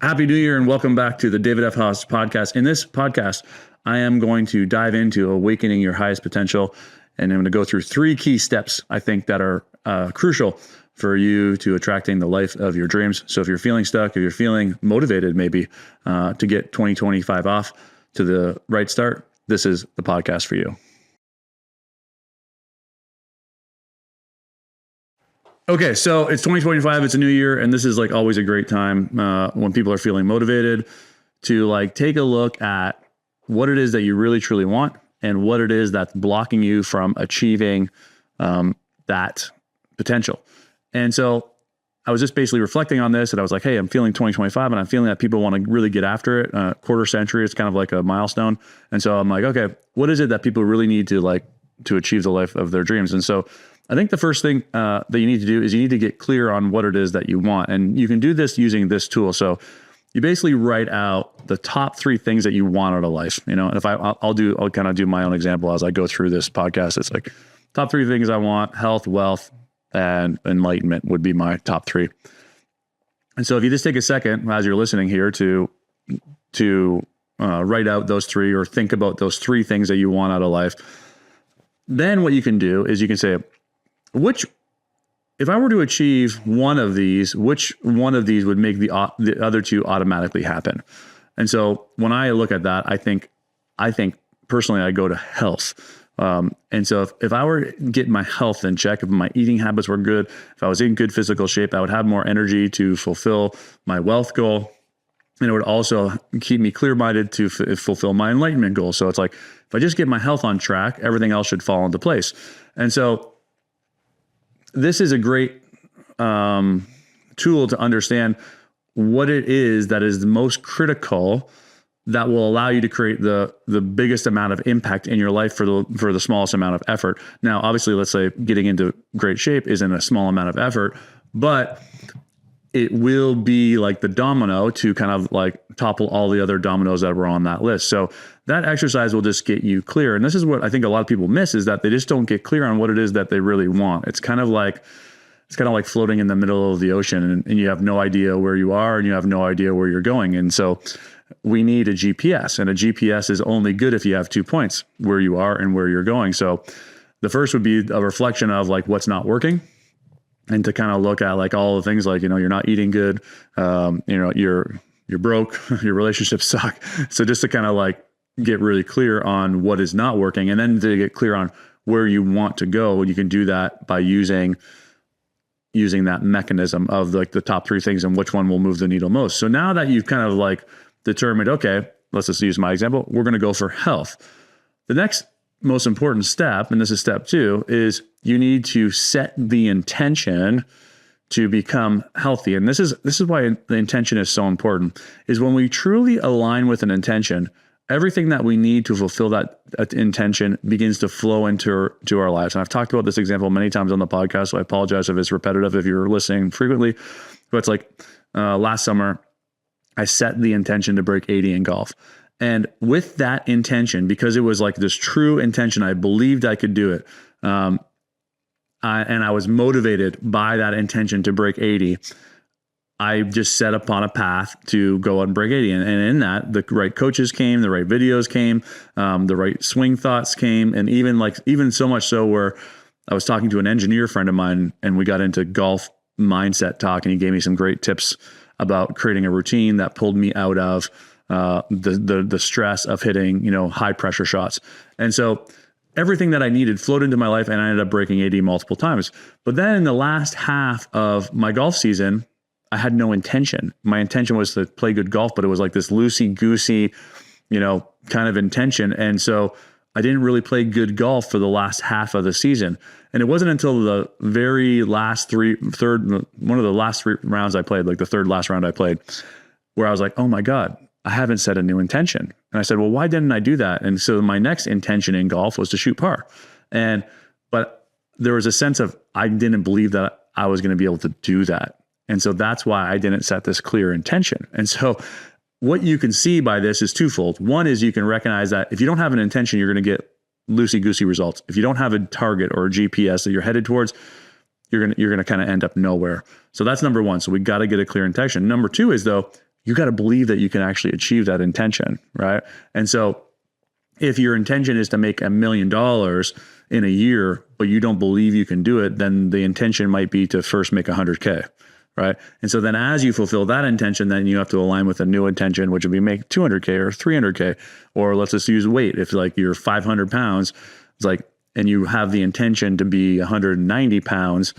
Happy New Year and welcome back to the David F. Haas podcast. In this podcast, I am going to dive into awakening your highest potential, and I'm going to go through 3 key steps I think that are crucial for you to attracting the life of your dreams. So if you're feeling stuck, if you're feeling motivated maybe to get 2025 off to the right start, this is the podcast for you. Okay, so it's 2025, it's a new year, and this is like always a great time when people are feeling motivated to like take a look at what it is that you really truly want and what it is that's blocking you from achieving that potential. And so I was just basically reflecting on this, and I was like, hey, I'm feeling 2025 and I'm feeling that people want to really get after it. Quarter century, it's kind of like a milestone. And so I'm like, okay, what is it that people really need to achieve the life of their dreams? And so I think the first thing that you need to do is you need to get clear on what it is that you want. And you can do this using this tool. So you basically write out the top 3 things that you want out of life. You know, and if I'll kind of do my own example as I go through this podcast. It's like top 3 things I want: health, wealth, and enlightenment would be my top 3. And so if you just take a second as you're listening here to write out those 3 or think about those 3 things that you want out of life, then what you can do is you can say, if I were to achieve one of these, which one of these would make the other 2 automatically happen? And so when I look at that, I think personally, I go to health. And so if I were to get my health in check, if my eating habits were good, if I was in good physical shape, I would have more energy to fulfill my wealth goal. And it would also keep me clear-minded to fulfill my enlightenment goal. So it's like, if I just get my health on track, everything else should fall into place. And so this is a great tool to understand what it is that is the most critical that will allow you to create the biggest amount of impact in your life for the smallest amount of effort. Now, obviously, let's say getting into great shape isn't a small amount of effort, but it will be like the domino to kind of like topple all the other dominoes that were on that list. So that exercise will just get you clear. And this is what I think a lot of people miss, is that they just don't get clear on what it is that they really want. It's kind of like floating in the middle of the ocean and you have no idea where you are and you have no idea where you're going. And so we need a GPS, and a GPS is only good if you have 2 points, where you are and where you're going. So the first would be a reflection of like what's not working, and to kind of look at like all the things like, you're not eating good, you're broke, your relationships suck. So just to kind of like get really clear on what is not working, and then to get clear on where you want to go. You can do that by using that mechanism of like the top 3 things and which one will move the needle most. So now that you've kind of like determined, okay, let's just use my example, we're going to go for health. The next most important step, and this is step 2, is you need to set the intention to become healthy. And this is why the intention is so important, is when we truly align with an intention, everything that we need to fulfill that intention begins to flow into our lives. And I've talked about this example many times on the podcast, so I apologize if it's repetitive if you're listening frequently. But it's like last summer, I set the intention to break 80 in golf. And with that intention, because it was like this true intention, I believed I could do it. And I was motivated by that intention to break 80. I just set upon a path to go out and break 80. And in that, the right coaches came, the right videos came, the right swing thoughts came. And even so much so where I was talking to an engineer friend of mine and we got into golf mindset talk, and he gave me some great tips about creating a routine that pulled me out of the stress of hitting, high pressure shots. And so everything that I needed flowed into my life, and I ended up breaking 80 multiple times. But then in the last half of my golf season, I had no intention. My intention was to play good golf, but it was like this loosey-goosey, kind of intention. And so I didn't really play good golf for the last half of the season. And it wasn't until the very last one of the last 3 rounds I played, like the third last round I played, where I was like, oh my God, I haven't set a new intention. And I said, well, why didn't I do that? And so my next intention in golf was to shoot par. But there was a sense of, I didn't believe that I was going to be able to do that. And so that's why I didn't set this clear intention. And so what you can see by this is twofold. One is you can recognize that if you don't have an intention, you're going to get loosey-goosey results. If you don't have a target or a GPS that you're headed towards, you're going to kind of end up nowhere. So that's number one. So we got to get a clear intention. Number two is, though, you got to believe that you can actually achieve that intention, right? And so if your intention is to make $1 million in a year, but you don't believe you can do it, then the intention might be to first make 100K, right? And so then as you fulfill that intention, then you have to align with a new intention, which would be make 200K or 300K, or let's just use weight. If like you're 500 pounds, it's like, and you have the intention to be 190 pounds,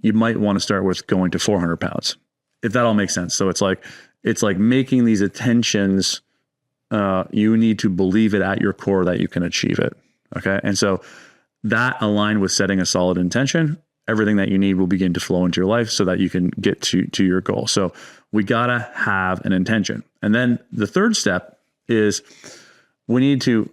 you might want to start with going to 400 pounds, if that all makes sense. So it's like making these intentions, you need to believe it at your core that you can achieve it. Okay. And so that aligned with setting a solid intention, everything that you need will begin to flow into your life so that you can get to your goal. So we got to have an intention. And then the third step is we need to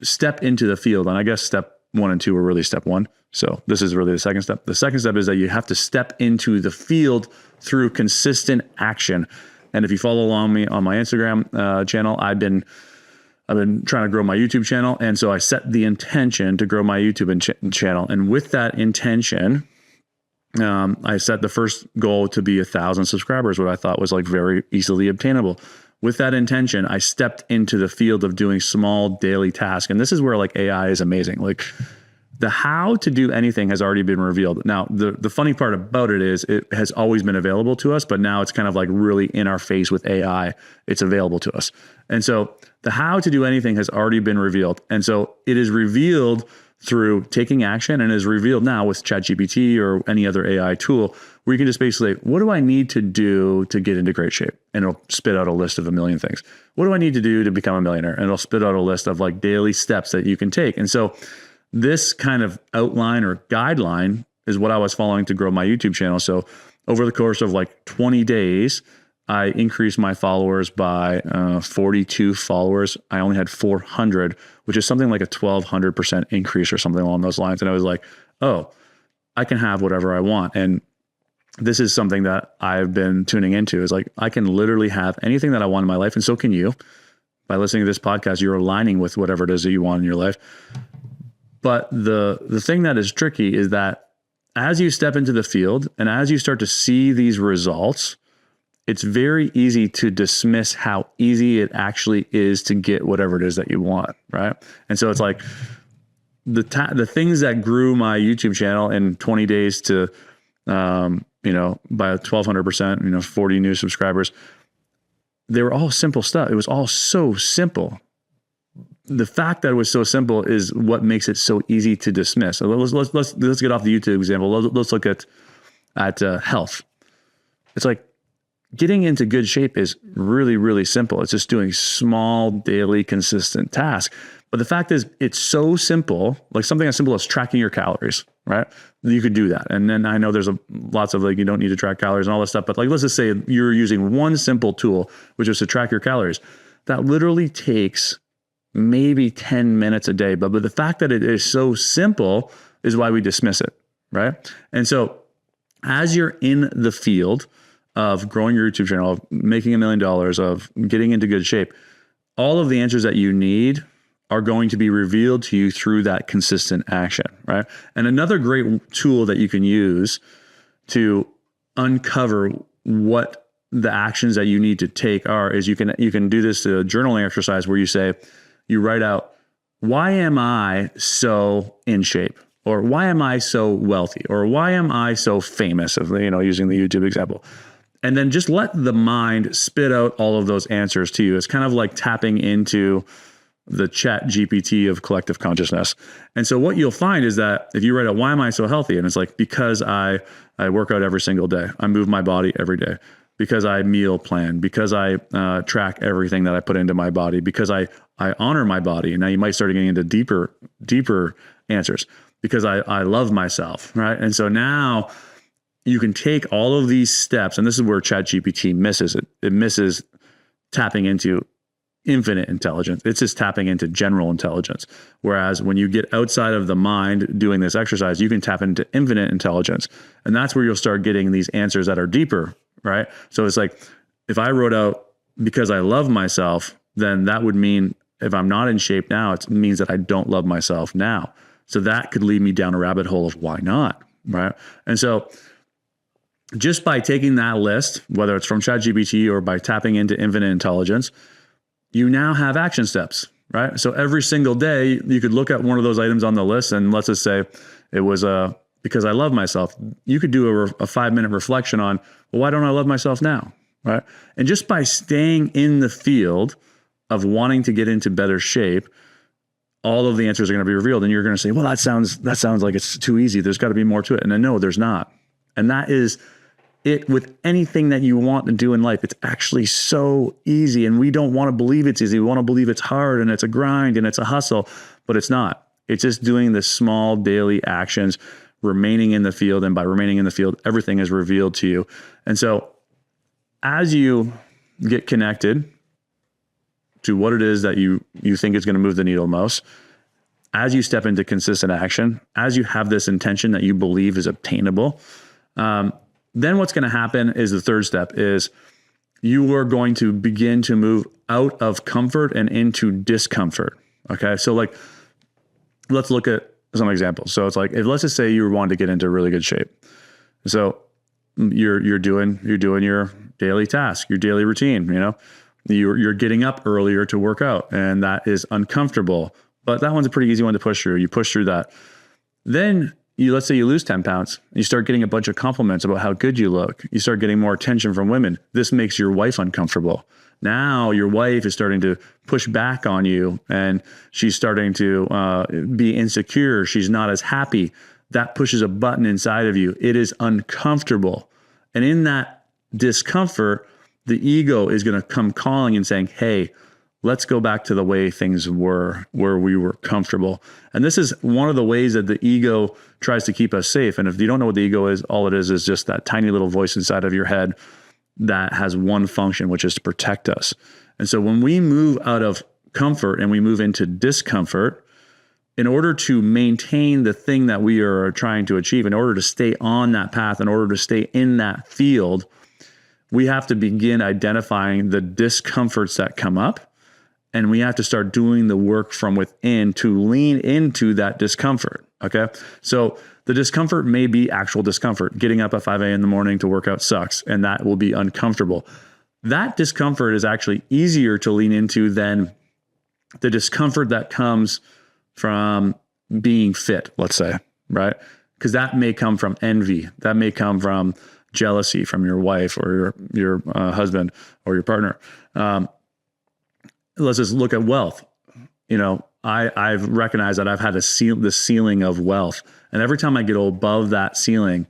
step into the field. And I guess step 1 and 2 are really step 1. So this is really the second step. The second step is that you have to step into the field through consistent action. And if you follow along me on my Instagram channel, I've been trying to grow my YouTube channel. And so I set the intention to grow my YouTube channel. And with that intention, I set the first goal to be 1,000 subscribers, what I thought was like very easily obtainable. With that intention, I stepped into the field of doing small daily tasks. And this is where like AI is amazing. Like the how to do anything has already been revealed. Now, the funny part about it is it has always been available to us, but now it's kind of like really in our face with AI. It's available to us. And so the how to do anything has already been revealed. And so it is revealed through taking action, and is revealed now with ChatGPT or any other AI tool where you can just basically, what do I need to do to get into great shape? And it'll spit out a list of 1 million things. What do I need to do to become a millionaire? And it'll spit out a list of like daily steps that you can take. And so this kind of outline or guideline is what I was following to grow my YouTube channel. So over the course of like 20 days, I increased my followers by 42 followers. I only had 400, which is something like a 1,200% increase or something along those lines. And I was like, oh, I can have whatever I want. And this is something that I've been tuning into, is like, I can literally have anything that I want in my life. And so can you. By listening to this podcast, you're aligning with whatever it is that you want in your life. But the thing that is tricky is that as you step into the field and as you start to see these results, it's very easy to dismiss how easy it actually is to get whatever it is that you want, right? And so it's like the things that grew my YouTube channel in 20 days to, by 1,200%, 40 new subscribers, they were all simple stuff. It was all so simple. The fact that it was so simple is what makes it so easy to dismiss. So let's get off the YouTube example. Let's look at health. It's like getting into good shape is really, really simple. It's just doing small, daily, consistent tasks. But the fact is, it's so simple, like something as simple as tracking your calories, right? You could do that. And then I know there's lots of like, you don't need to track calories and all this stuff, but like, let's just say you're using one simple tool, which is to track your calories. That literally takes maybe 10 minutes a day. But the fact that it is so simple is why we dismiss it, right? And so as you're in the field of growing your YouTube channel, of making $1 million, of getting into good shape, all of the answers that you need are going to be revealed to you through that consistent action, right? And another great tool that you can use to uncover what the actions that you need to take are is you can do this journaling exercise where you write out, why am I so in shape? Or why am I so wealthy? Or why am I so famous? Using the YouTube example. And then just let the mind spit out all of those answers to you. It's kind of like tapping into the ChatGPT of collective consciousness. And so what you'll find is that if you write out, why am I so healthy? And it's like, because I work out every single day. I move my body every day. Because I meal plan, because I track everything that I put into my body, because I honor my body. And now you might start getting into deeper answers, because I love myself, right? And so now you can take all of these steps, and this is where ChatGPT misses it. It misses tapping into infinite intelligence. It's just tapping into general intelligence. Whereas when you get outside of the mind doing this exercise, you can tap into infinite intelligence. And that's where you'll start getting these answers that are deeper, right? So it's like, if I wrote out, because I love myself, then that would mean if I'm not in shape now, it means that I don't love myself now. So that could lead me down a rabbit hole of why not, right? And so just by taking that list, whether it's from ChatGPT or by tapping into infinite intelligence, you now have action steps, right? So every single day you could look at one of those items on the list, and let's just say it was because I love myself. You could do a 5-minute reflection on, well, why don't I love myself now, right? And just by staying in the field of wanting to get into better shape, all of the answers are going to be revealed, and you're going to say, well, that sounds like it's too easy. There's got to be more to it. And then no, there's not. And that is it with anything that you want to do in life. It's actually so easy, and we don't want to believe it's easy. We want to believe it's hard and it's a grind and it's a hustle, but it's not. It's just doing the small daily actions, remaining in the field. And by remaining in the field, everything is revealed to you. And so as you get connected to what it is that you think is going to move the needle most, as you step into consistent action, as you have this intention that you believe is obtainable, then what's going to happen is the third step is you are going to begin to move out of comfort and into discomfort. Okay. So like, let's look at some examples. So it's like, if let's just say you want to get into really good shape. So you're doing your daily task, your daily routine, you're getting up earlier to work out, and that is uncomfortable, but that one's a pretty easy one to push through. You push through that. Then let's say you lose 10 pounds, you start getting a bunch of compliments about how good you look. You start getting more attention from women. This makes your wife uncomfortable. Now your wife is starting to push back on you, and she's starting to be insecure. She's not as happy. That pushes a button inside of you. It is uncomfortable. And in that discomfort, the ego is going to come calling and saying, hey, let's go back to the way things were, where we were comfortable. And this is one of the ways that the ego tries to keep us safe. And if you don't know what the ego is, all it is just that tiny little voice inside of your head that has one function, which is to protect us. And so when we move out of comfort and we move into discomfort, in order to maintain the thing that we are trying to achieve, in order to stay on that path, in order to stay in that field, we have to begin identifying the discomforts that come up, and we have to start doing the work from within to lean into that discomfort. Okay. So the discomfort may be actual discomfort. Getting up at 5 a.m. in the morning to work out sucks, and that will be uncomfortable. That discomfort is actually easier to lean into than the discomfort that comes from being fit, let's say, right? Because that may come from envy. That may come from jealousy from your wife or your husband or your partner. Let's just look at wealth. I've recognized that I've had the ceiling of wealth. And every time I get above that ceiling,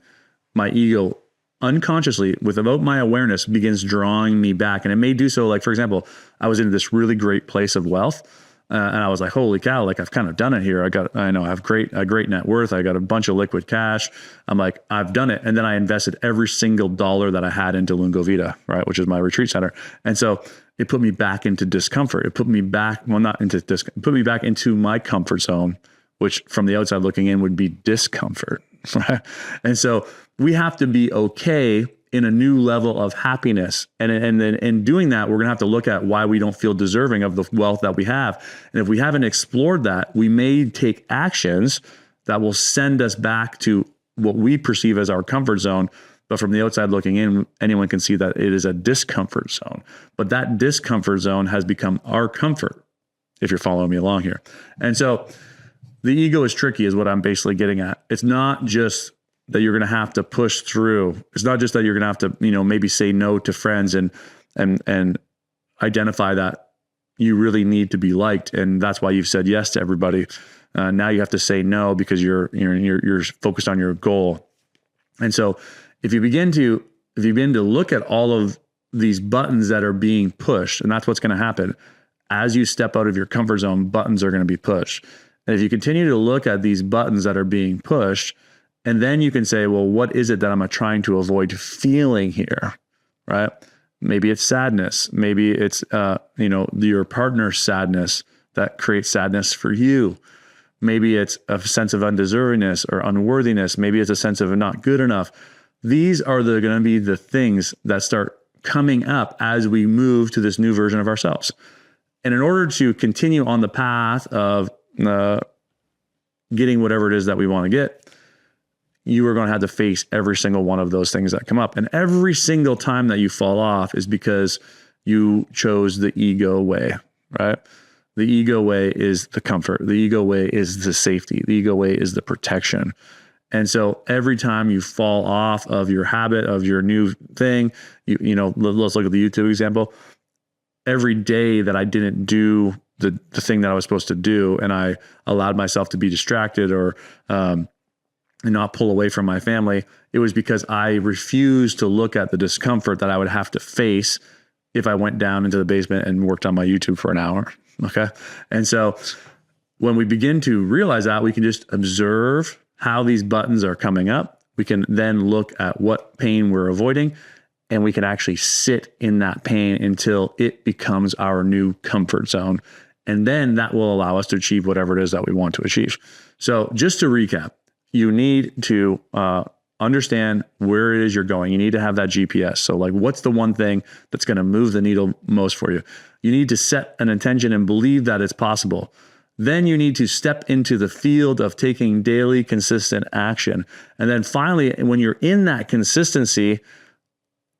my ego unconsciously, without my awareness, begins drawing me back. And it may do so, like, for example, I was in this really great place of wealth. And I was like, holy cow, like I've kind of done it here. I have a great net worth. I got a bunch of liquid cash. I'm like, I've done it. And then I invested every single dollar that I had into Lungo Vita, right? Which is my retreat center. And so it put me back into discomfort. It put me back, it put me back into my comfort zone, which from the outside looking in would be discomfort, right? And so we have to be okay in a new level of happiness. And then in doing that, we're going to have to look at why we don't feel deserving of the wealth that we have. And if we haven't explored that, we may take actions that will send us back to what we perceive as our comfort zone. But from the outside looking in, anyone can see that it is a discomfort zone. But that discomfort zone has become our comfort, if you're following me along here. And so the ego is tricky, is what I'm basically getting at. It's not just that you're going to have to push through. It's not just that you're going to have to, maybe say no to friends and identify that you really need to be liked. And that's why you've said yes to everybody. Now you have to say no because you're focused on your goal. And so if you begin to look at all of these buttons that are being pushed, and that's what's going to happen as you step out of your comfort zone, buttons are going to be pushed. And if you continue to look at these buttons that are being pushed, and then you can say, well, what is it that I'm trying to avoid feeling here, right? Maybe it's sadness. Maybe it's, your partner's sadness that creates sadness for you. Maybe it's a sense of undeservingness or unworthiness. Maybe it's a sense of not good enough. These are going to be the things that start coming up as we move to this new version of ourselves. And in order to continue on the path of getting whatever it is that we want to get, you are going to have to face every single one of those things that come up. And every single time that you fall off is because you chose the ego way, right? The ego way is the comfort. The ego way is the safety. The ego way is the protection. And so every time you fall off of your habit, of your new thing, you know, let's look at the YouTube example. Every day that I didn't do the thing that I was supposed to do, and I allowed myself to be distracted or not pull away from my family, it was because I refused to look at the discomfort that I would have to face if I went down into the basement and worked on my YouTube for an hour. Okay. And so when we begin to realize that, we can just observe how these buttons are coming up. We can then look at what pain we're avoiding, and we can actually sit in that pain until it becomes our new comfort zone. And then that will allow us to achieve whatever it is that we want to achieve. So just to recap, you need to understand where it is you're going. You need to have that GPS. So like, what's the one thing that's going to move the needle most for you? You need to set an intention and believe that it's possible. Then you need to step into the field of taking daily consistent action. And then finally, when you're in that consistency,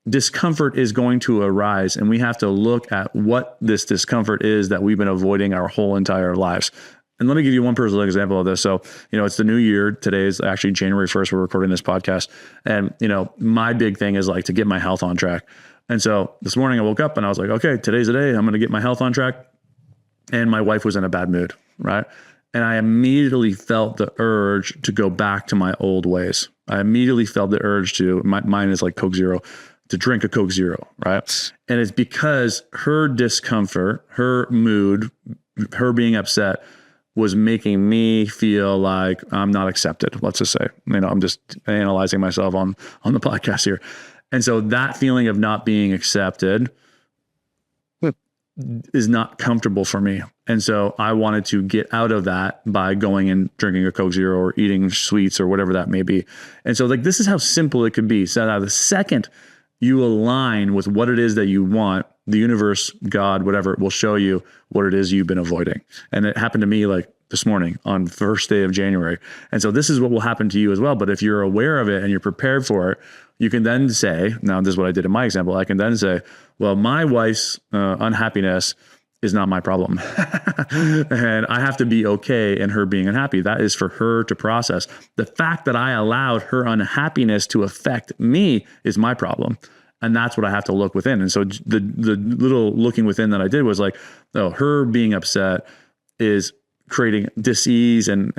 discomfort is going to arise, and we have to look at what this discomfort is that we've been avoiding our whole entire lives. And let me give you one personal example of this. So, you know, it's the new year. Today is actually January 1st. We're recording this podcast. And, you know, my big thing is like to get my health on track. And so this morning I woke up and I was like, okay, today's the day. I'm going to get my health on track. And my wife was in a bad mood, right? And I immediately felt the urge to go back to my old ways. I immediately felt the urge to, mine is like Coke Zero, to drink a Coke Zero, right? And it's because her discomfort, her mood, her being upset was making me feel like I'm not accepted. Let's just say, you know, I'm just analyzing myself on the podcast here. And so that feeling of not being accepted is not comfortable for me. And so I wanted to get out of that by going and drinking a Coke Zero or eating sweets or whatever that may be. And so like, this is how simple it could be. So now the second you align with what it is that you want, the universe, God, whatever, will show you what it is you've been avoiding. And it happened to me like this morning on first day of January. And so this is what will happen to you as well. But if you're aware of it and you're prepared for it, you can then say, now this is what I did in my example. I can then say, well, my wife's unhappiness is not my problem. And I have to be okay in her being unhappy. That is for her to process. The fact that I allowed her unhappiness to affect me is my problem. And that's what I have to look within. And so the little looking within that I did was like, oh, her being upset is creating dis-ease and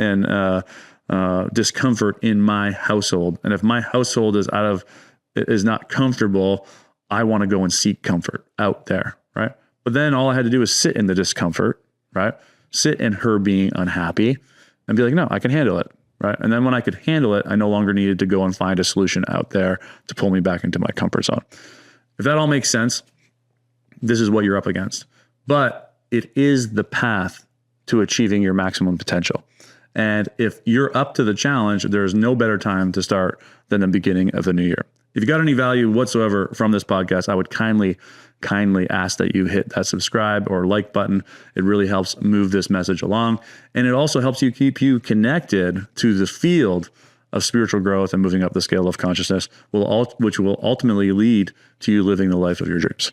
discomfort in my household. And if my household is not comfortable, I want to go and seek comfort out there, right? But then all I had to do was sit in the discomfort, right? Sit in her being unhappy and be like, no, I can handle it. Right. And then when I could handle it, I no longer needed to go and find a solution out there to pull me back into my comfort zone. If that all makes sense, this is what you're up against. But it is the path to achieving your maximum potential. And if you're up to the challenge, there's no better time to start than the beginning of the new year. If you got any value whatsoever from this podcast, I would kindly ask that you hit that subscribe or like button. It really helps move this message along. And it also helps you keep you connected to the field of spiritual growth and moving up the scale of consciousness, which will ultimately lead to you living the life of your dreams.